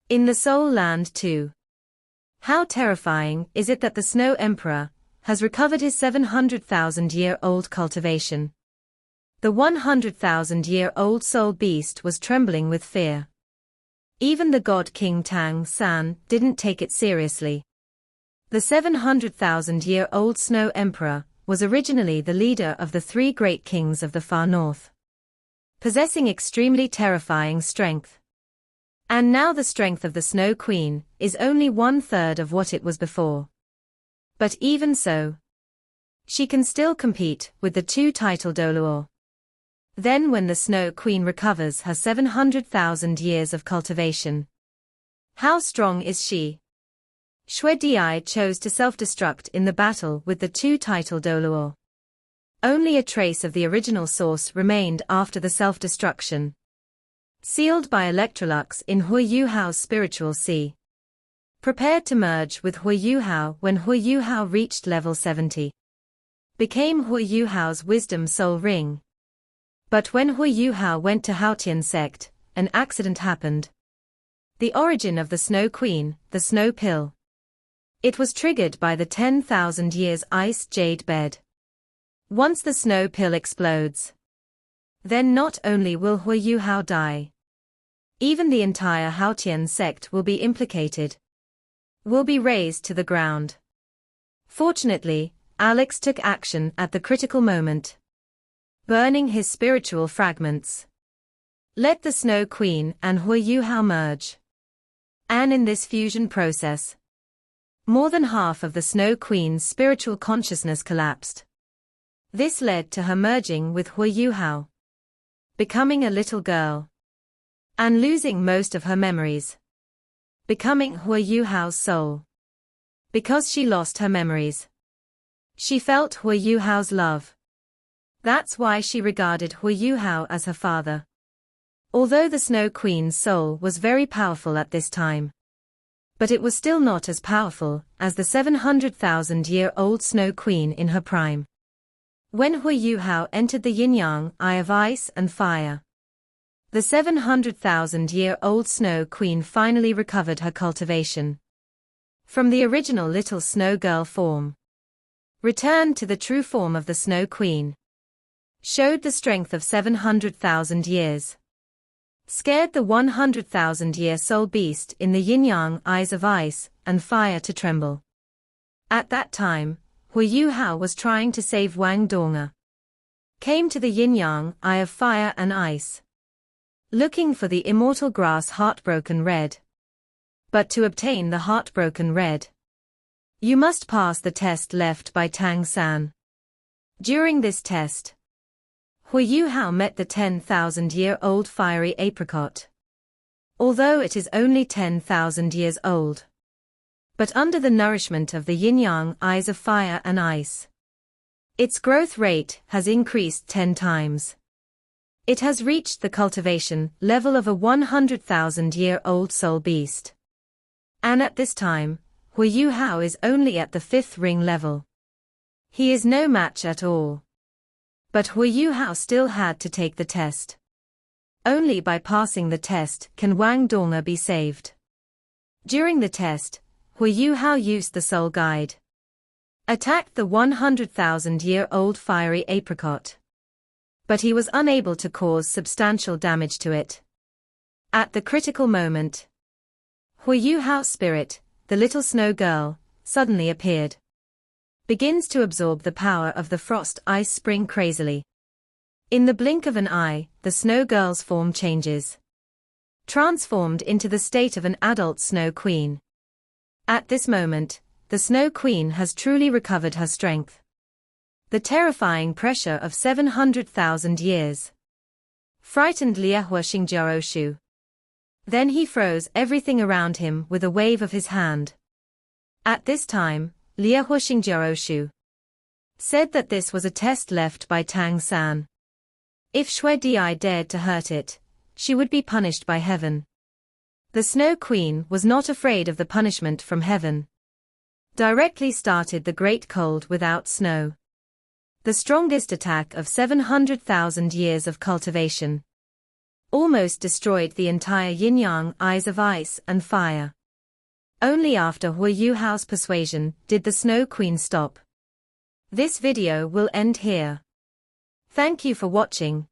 In the Soul Land too. How terrifying is it that the Snow Emperor has recovered his 700,000-year-old cultivation. The 100,000-year-old soul beast was trembling with fear. Even the god king Tang San didn't take it seriously. The 700,000-year-old Snow Emperor was originally the leader of the three great kings of the far north, possessing extremely terrifying strength. And now the strength of the Snow Queen is only 1/3 of what it was before. But even so, she can still compete with the two-titled Oluo. Then when the Snow Queen recovers her 700,000 years of cultivation, how strong is she? Huo chose to self-destruct in the battle with the two-titled Oluo. Only a trace of the original source remained after the self-destruction, sealed by Electrolux in Huo Yuhao's spiritual sea. Prepared to merge with Huo Yuhao when Huo Yuhao reached level 70. Became Huo Yuhao's wisdom soul ring. But when Huo Yuhao went to Hongchen sect, an accident happened. The origin of the Snow Queen, the Snow Pill. It was triggered by the 10,000 years ice jade bed. Once the Snow Pill explodes, then not only will Huo Yuhao die, even the entire Hongchen sect will be implicated, will be razed to the ground. Fortunately, Alex took action at the critical moment, burning his spiritual fragments. Let the Snow Queen and Huo Yuhao merge. And in this fusion process, more than half of the Snow Queen's spiritual consciousness collapsed. This led to her merging with Huo Yuhao, becoming a little girl, and losing most of her memories. Becoming Huo Yuhao's soul. Because she lost her memories, she felt Huo Yuhao's love. That's why she regarded Huo Yuhao as her father. Although the Snow Queen's soul was very powerful at this time, but it was still not as powerful as the 700,000-year-old Snow Queen in her prime. When Huo Yuhao entered the Yin-Yang Eye of ice and fire, the 700,000-year-old Snow Queen finally recovered her cultivation from the original little snow girl form, returned to the true form of the Snow Queen, showed the strength of 700,000 years, scared the 100,000-year soul beast in the Yin-Yang Eyes of ice and fire to tremble. At that time, Huo Yuhao was trying to save Wang Donga, came to the Yin-Yang Eye of fire and ice, looking for the immortal grass Heartbroken Red. But to obtain the Heartbroken Red, you must pass the test left by Tang San. During this test, Huo Yuhao met the 10,000-year-old fiery apricot. Although it is only 10,000 years old, but under the nourishment of the Yin-Yang Eyes of fire and ice, its growth rate has increased 10 times. It has reached the cultivation level of a 100,000-year-old soul beast. And at this time, Huo Yuhao is only at the 5th ring level. He is no match at all. But Huo Yuhao still had to take the test. Only by passing the test can Wang Donga be saved. During the test, Huo Yuhao used the soul guide, attacked the 100,000-year-old fiery apricot, but he was unable to cause substantial damage to it. At the critical moment, Huo Yuhao's spirit, the little snow girl, suddenly appeared, begins to absorb the power of the frost ice spring crazily. In the blink of an eye, the snow girl's form changes, transformed into the state of an adult Snow Queen. At this moment, the Snow Queen has truly recovered her strength. The terrifying pressure of 700,000 years frightened Liehua Xingjiaoshu. Then he froze everything around him with a wave of his hand. At this time, Liehua Xingjiaoshu said that this was a test left by Tang San. If Huo dared to hurt it, she would be punished by heaven. The Snow Queen was not afraid of the punishment from heaven. Directly started the great cold without snow, the strongest attack of 700,000 years of cultivation. almost destroyed the entire Yin-Yang Eyes of ice and fire. Only after Huo Yuhao's persuasion did the Snow Queen stop. This video will end here. Thank you for watching.